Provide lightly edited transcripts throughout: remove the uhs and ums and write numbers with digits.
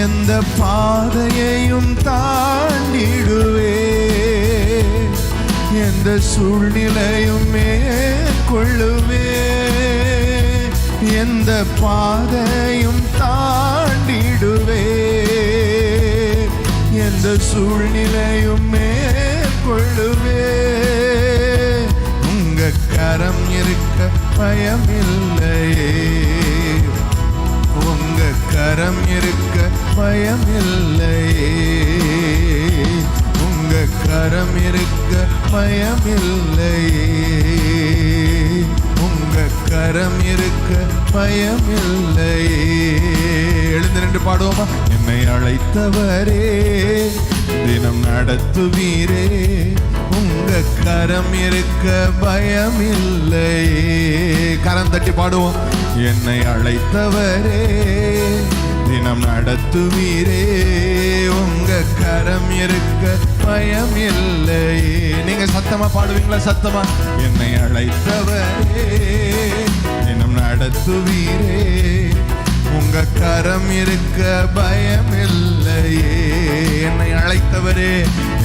எந்த பாதையையும் தாண்டிடுவே, எந்த சூழ்நிலையும் மேற்கொள்ளுவே, எந்த பாதையும் தாண்டிடுவே, எந்த சூழ்நிலையும் மேற்கொள்ளுவே. உங்க கரம் இருக்க பயமில்லையே, உங்க கரம் இருக்க பயமில்லையே, உங்க கரம் இருக்க பயமில்லையே, உங்க கரம் இருக்க பயமில்லையே. எழுந்து நின்று பாடுவோமா? என்னை அழைத்தவரே, தினம் நடத்துவீரே, உங்க கரம் இருக்க பயமில்லையே. கரம் தட்டி பாடுவோம். என்னை அழைத்தவரே, தினம் நடத்துவீரே, உங்க கரம் இருக்க பயமில்லையே. நீங்க சத்தமா பாடுவீங்களா? சத்தமா. என்னை அழைத்தவரே, தினம் நடத்துவீரே, உங்க கரம் இருக்க பயமில்லையே. என்னை அழைத்தவரே,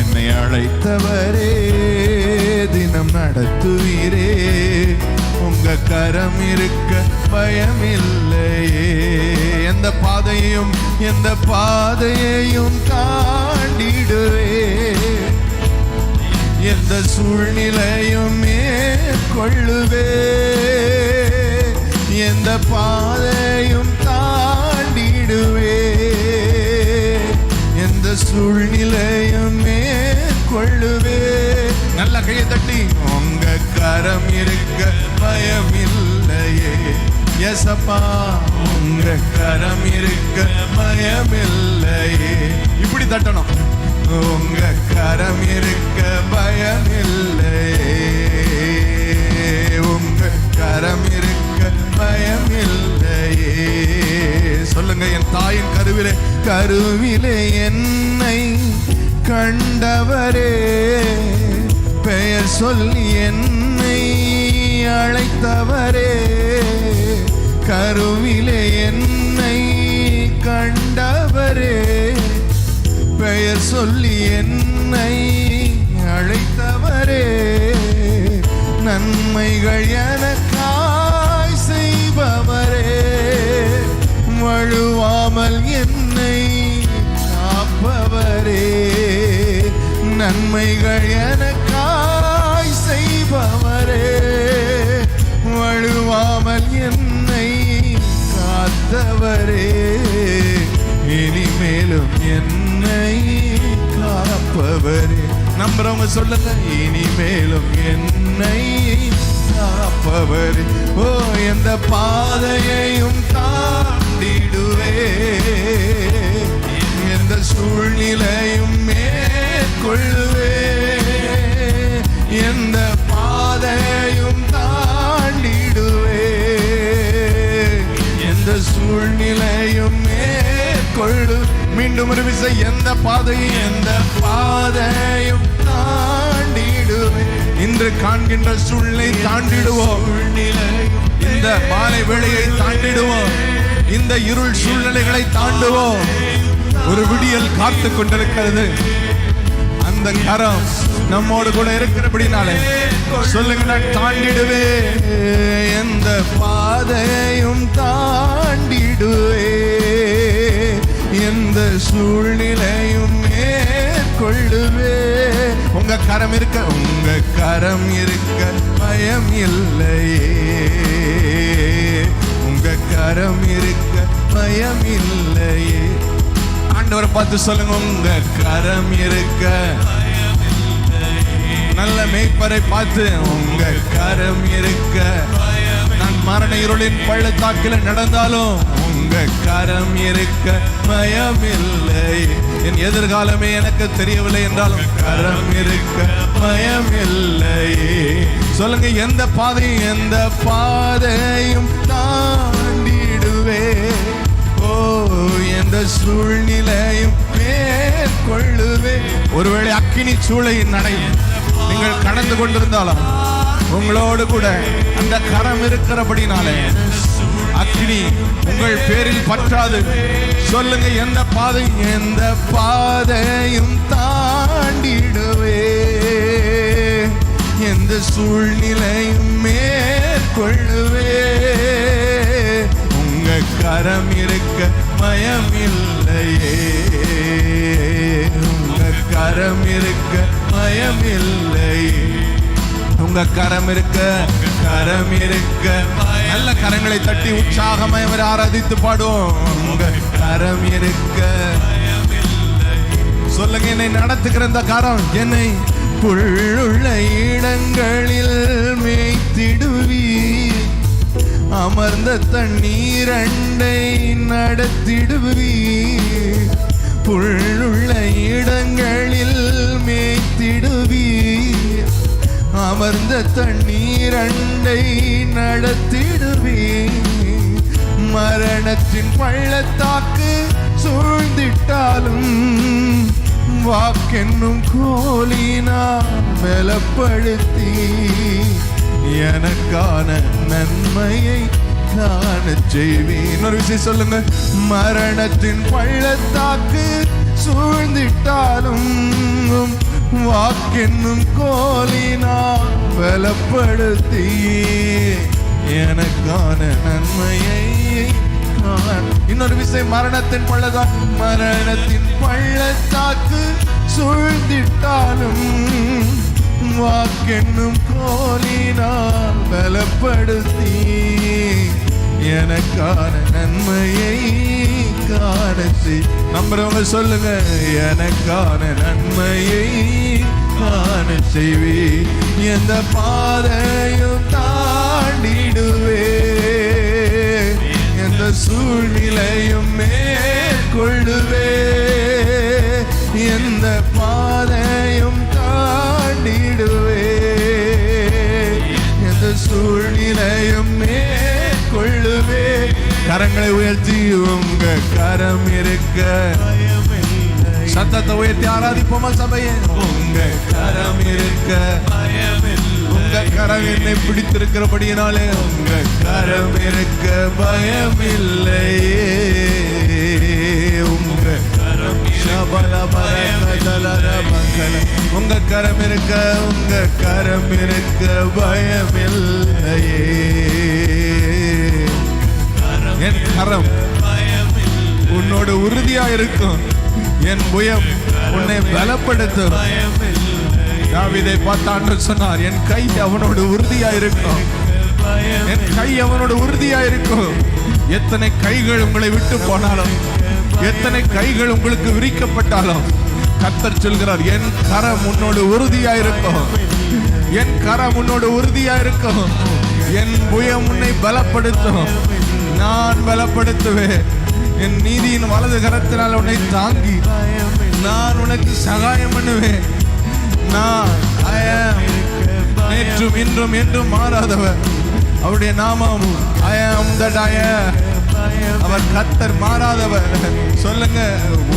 என்னை அழைத்தவரே, தினம் நடத்துவீரே, உங்க கரம் இருக்க பயமில்லையே. எந்த பாதையையும் எந்த பாதையையும் தாண்டிடுவே, எந்த சூழ்நிலையும் மேற்கொள்ளுவே, எந்த பாதையும் தாண்டிடுவே, எந்த சூழ்நிலையும் மேற்கொள்ளுவே. நல்ல கையை தட்டி. உங்க கரம் இருக்க பயமில்லையே. எசப்பா, உங்க கரம் இருக்க பயமில்லையே. இப்படி தட்டணும். உங்க கரம் இருக்க பயமில்லையே, உங்க கரம் இருக்க பயமில்லையே. சொல்லுங்க. என் தாயின் கருவிலே என்னை கண்டவரே, பெயர் சொல்லி என்னை அழைத்தவரே, கருவிலே என்னை கண்டவரே, பெயர் சொல்லி என்னை அழைத்தவரே, நன்மைகள் எனக்காய் செய்பவரே, வழுவாமல் என்னை காப்பவரே, நன்மைகள் எனக்காய் செய்பவரே, வழுவாமல் என்னை காத்தவரே, இனிமேலும் என்னை காப்பவரே. நம்புறவங்க சொல்லுங்க. இனிமேலும் என்னை காப்பவரே. ஓ, எந்த பாதையையும் தாண்டிடுவே, எந்த சூழ்நிலையும் மேற்கொள்ளுவே, எந்த பாதையும் தாண்டிடுவே, எந்த சூழ்நிலையும் மேற்கொள்ளு. மீண்டும் ஒரு விசை. எந்த பாதையும் தாண்டிடுவே. இன்று காண்கின்ற சூழ்நிலை தாண்டிடுவோம். இந்த மாலை வேளையை தாண்டிடுவோம். இந்த இருள் சூழ்நிலைகளை தாண்டுவோம். ஒரு விடியல் காத்து கொண்டிருக்கிறது. அந்த கரம் நம்மோடு கூட இருக்கிறபடினாலே சொல்லுங்க. நான் தாண்டிடுவே, எந்த பாதையும் தாண்டிடுவே, எந்த சூழ்நிலையும் மேற்கொள்ளுவே. உங்க கரம் இருக்க பயம் இல்லையே, உங்க கரம் இருக்க பயம் இல்லையே. ஆண்டவரை பார்த்து சொல்லுங்க. உங்க கரம் இருக்க. நல்ல மேய்ப்பரை பார்த்து உங்க கரம் இருக்க. நான் மரண இருளின் பள்ளத்தாக்கில் நடந்தாலும் உங்க கரம் இருக்க பயமில்லை. என் எதிர்காலமே எனக்கு தெரியவில்லை என்றாலும் கரம் இருக்க பயமில்லை. சொல்லுங்க. எந்த பாதையும் தாண்டிடுவே, ஓ, எந்த சூழ்நிலையும் மேற்கொள்ளுவே. ஒருவேளை அக்கினி சூளையின் நடை நீங்கள் கடந்து கொண்டிருந்தாலும் உங்களோடு கூட அந்த கரம் இருக்கிறபடினாலே அக்கினி உங்கள் பேரில் பற்றாது. சொல்லுங்க, எந்த பாதையும் தாண்டிடுவே, எந்த சூழ்நிலையும் மேற்கொள்ளுவே. உங்க கரம் இருக்க பயம் இல்லையே, உங்க கரம் இருக்க பயம் இல்லையே. உங்க கரம் இருக்க நல்ல கரங்களை தட்டி உற்சாகமாய் அவர் ஆராதித்து பாடுவோம். உங்க கரம் இருக்க. சொல்லுங்க, என்னை நடத்துகிற இந்த கரம், என்னை புல்லுள்ள இடங்களில் மேய்த்திடுவி, அமர்ந்த தண்ணீரண்டை நடத்திடுவி. புல்லுள்ள இடங்களில் மேய்த்திடுவி, அமர்ந்த தண்ணீரண்டை நடத்திடுவி. மரணத்தின் பள்ளத்தாக்கு சூழ்ந்திட்டாலும் வாக்கென்னும் கோலினால் பலப்படுத்தி எனக்கான நன்மையை காண செய்வேன். இன்னொரு விஷயம் சொல்லுங்க, மரணத்தின் பள்ளத்தாக்கு சூழ்ந்திட்டாலும் வாக்கென்னும் கோலினால் பலப்படுத்தி எனக்கான நன்மையை. இன்னொரு விஷயம், மரணத்தின் பள்ளத்தாக்கு சூழ்ந்திட்டாலும் வாக்கென்னும் கோலினால் பலப்படுத்தி எனக்கான நன்மையை காணச்சி. நம்புறவங்க சொல்லுங்க, எனக்கான நன்மையை காண செய்வி. எந்த பாதையும் தாண்டிடுவே, எந்த சூழ்நிலையும் மேற்கொள்ளுவே. எந்த பாதையும் தாண்டிடுவே, எந்த சூழ்நிலையும் மேற்கொள்ளுவே. கரங்களை உயர்த்தி, உங்க கரம் இருக்க. சத்தத்தை உயர்த்தி ஆராதிப்போமா சபையே? உங்க கரம் இருக்க, உங்க கரம் என்னை பிடித்திருக்கிறபடியினாலே உங்க கரம் இருக்க பயமில்லையே. உங்க கரம் உங்க கரம் இருக்க, உங்க கரம் இருக்க பயமில்லையே. என் கரம் உன்னோட உறுதியா இருக்கும், என் புயம் உன்னை பலப்படுத்தும். தாவீதை பார்த்து ஆண்டவர் சொன்னார், என் கை அவனோட உறுதியா இருக்கும், என் கை அவனோட உறுதியா இருக்கும். எத்தனை கைகள் உங்களை விட்டு போனாலும், எத்தனை கைகள் உங்களுக்கு விரிக்கப்பட்டாலும் கர்த்தர் சொல்கிறார், என் கரம் உன்னோடு உறுதியா இருக்கும், என் கரம் உன்னோடு உறுதியா இருக்கும். என் புயம் உன்னை பலப்படுத்தும், நான் பலப்படுத்துவேன். என் நீதியின் வலது கரத்தினால் உன்னை தாங்கி நான் உனக்கு சகாயம் பண்ணுவேன். நான் நேற்றும் இன்றும் என்றும் மாறாதவர், அவருடைய நாமம் I am that I am. அவர் கர்த்தர் மாறாதவர். சொல்லுங்க,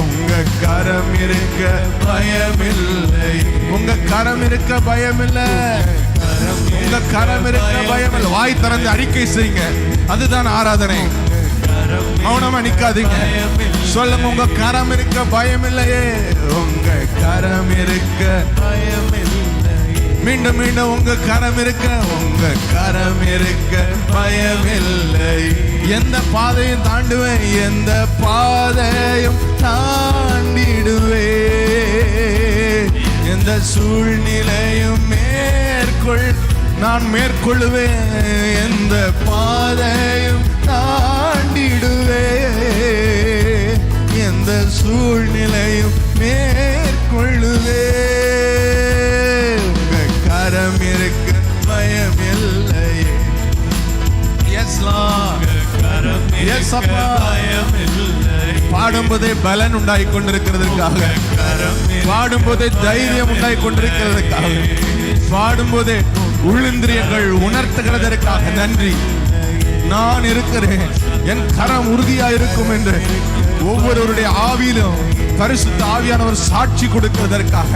உங்க கரம் இருக்க பயமில்லை, உங்க கரம் இருக்க பயமில்லை, உங்க கரம் இருக்க பயமில்லை. வாய் திறந்து அறிக்கை செய்யுங்க, அதுதான் ஆராதனை. மௌனமா நிக்காதீங்க, சொல்லுங்க, உங்க கரம் இருக்க பயமில்லையே, உங்க கரம் இருக்க பயமில்லை. மீண்டும் மீண்டும், உங்க கரம் இருக்க, உங்க கரம் இருக்க பயமில்லை. எந்த பாதையும் தாண்டுவேன், எந்த பாதையும் தாண்டிடுவே, எந்த சூழ்நிலையும் நான் மேற்கொள்ளுவேன். எந்த பாதையும் தாண்டிடுவே, எந்த சூழ்நிலையும் மேற்கொள்ளுவே. உங்க கரம் இருக்க பயமில்லை. எஸ் லார்ட், எஸ் அப்பா. பாடும்போதே பலன் உண்டாகி கொண்டிருக்கிறதுக்காக, பாடும்போதே தைரியம் உண்டாகி கொண்டிருக்கிறதுக்காக, பாடும்போதே உள்ளிந்திரியங்கள் உணர்த்துகிறதற்காக நன்றி. நான் இருக்கிறேன், என் கரம் உறுதியா இருக்கும் என்று ஒவ்வொருவருடைய ஆவியிலும் பரிசுத்த ஆவியானவர் சாட்சி கொடுக்கிறதற்காக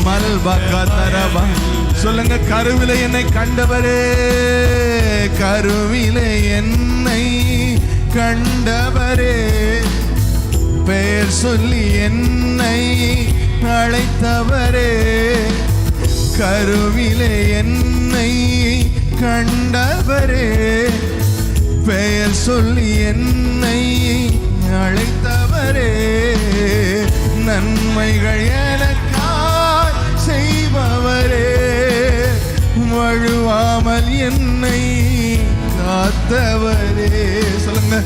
மல்பகதரபா. சொல்லுங்க, கருவிலே என்னை கண்டவரே, கருவிலே என்னை கண்டவரே, பெயர் சொல்லி என்னை அழைத்தவரே, கருவிலே என்னை கண்டவரே, பெயர் சொல்லி என்னை அழைத்தவரே, நன்மைகள் எனக்காய் செய்பவரே, வழுவாமல் என்னை காத்தவரே. சொல்லுங்க,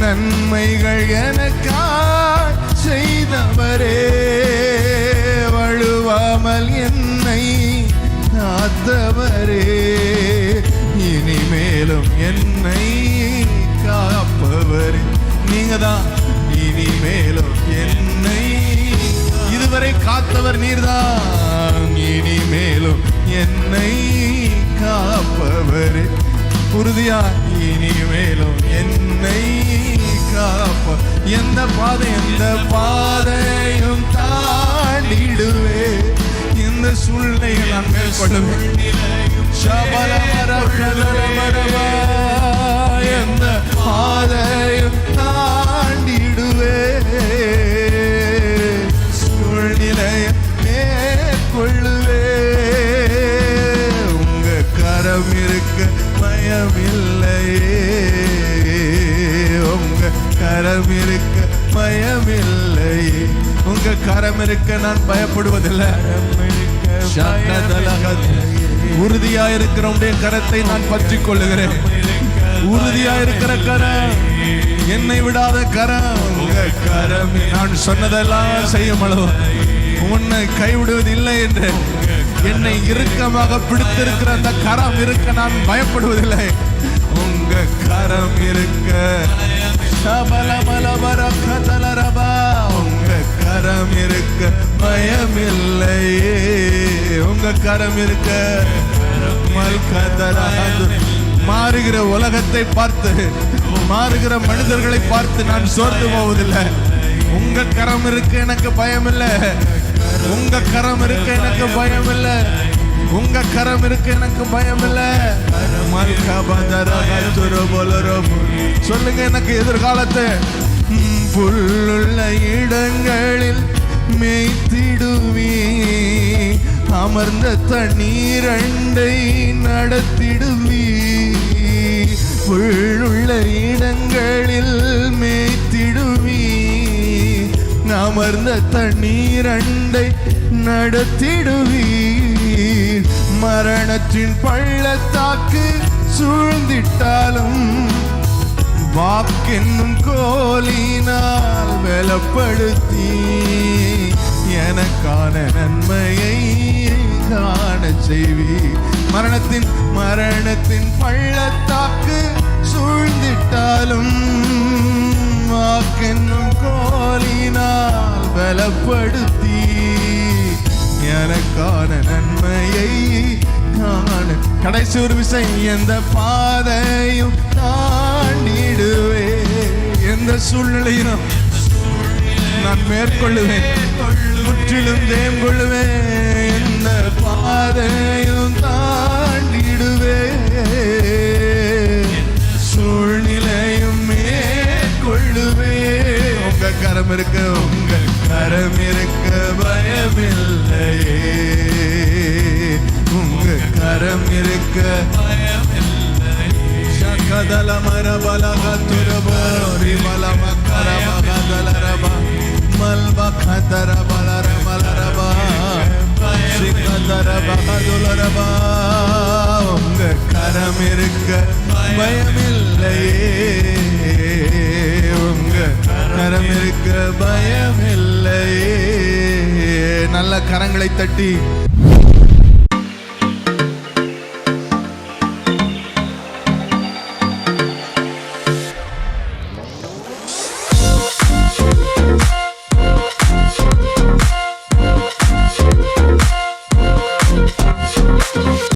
நன்மைகள் எனக்காய் செய்தவரே, வழுவாமல் என்னை காத்தவரே, இனிமேலும் என்னை காப்பவரே. நீங்க தான் இனிமேலும் என்னை இதுவரை காத்தவர் நீர்தான், இனிமேலும் என்னை காப்பவரே. உறுதியா இனிமேலும் என்னை காப்ப. எந்த பாதையும் தாண்டிடுவே, இந்த சூழ்நிலைகள் நான் மேற்கொள்ளுவேன். எந்த பாதையும் தாண்டிடுவே, சூழ்நிலையை மேற்கொள்ளுவே. உங்க கரம் இருக்க பயமில்லையே, உங்க கரம் இருக்க பயமில்லையே. உங்க கரம் இருக்க நான் பயப்படுவதில்லை. உறுதியா இருக்கிற உடைய கரத்தை நான் பற்றிக் கொள்ளுகிறேன். உறுதியா இருக்கிற கரம், என்னை விடாத கரம், உங்க கரம் நான் சொன்னதெல்லாம் செய்யும் அளவு உன்னை கைவிடுவதில்லை என்று என்னை இறுக்கமாக பிடித்திருக்கிற அந்த கரம் இருக்க நான் பயப்படுவதில்லை. உங்க கரம் இருக்க உங்க கரம் இருக்க பயமில்லையே, உங்க கரம் இருக்க. மாறுகிற உலகத்தை பார்த்து, மாறுகிற மனிதர்களை பார்த்து நான் சோர்ந்து போவதில்லை. உங்க கரம் இருக்க எனக்கு பயம் இல்லை, உங்க கரம் இருக்க எனக்கு பயம் இல்லை, உங்க கரம் இருக்க எனக்கு பயம் இல்லை. சொல்லுங்க, எனக்கு எதிர்காலத்தை புல்லுள்ள இடங்களில் மேய்த்திடுவி, அமர்ந்த தண்ணீர் அண்டை நடத்திடுவி, புல்லுள்ள இடங்களில் மேய்த்திடுவி, அமர்ந்த தண்ணீர் அண்டை நடத்திடுவீர். மரணத்தின் பள்ளத்தாக்கு சூழ்ந்திட்டாலும் வாக்கென்னும் கோலினால் பலப்படுத்தி எனக்கான நன்மையை காண செய்வி. மரணத்தின் பள்ளத்தாக்கு சூழ்ந்திட்டாலும் வாக்கென்னும் கோலினால் பலப்படுத்தி எனக்கான நன்மையை காண. கடைசி ஒரு விஷயம், எந்த பாதையும் தாண்டிடுவே, எந்த சூழ்நிலையும் நான் மேற்கொள்ளுவேன், முற்றிலும் ஜெயம் கொள்ளுவேன். எந்த பாதையும் தாண்டிடுவே, சூழ்நிலையும் மேற்கொள்ளுவே. உங்க கரம் இருக்க, உங்க கரம் இருக்க பயமில்லையே, உங்க கரம் இருக்க கதல மரபல கத்துரபோரி மலம கரமகதலரப மல்ப கதர பலரமலரப சிகதரபகதுலரப. உங்க கரம் இருக்க பயமில்லையே, உங்க கரம் இருக்க பயமில்லையே. நல்ல கரங்களை தட்டி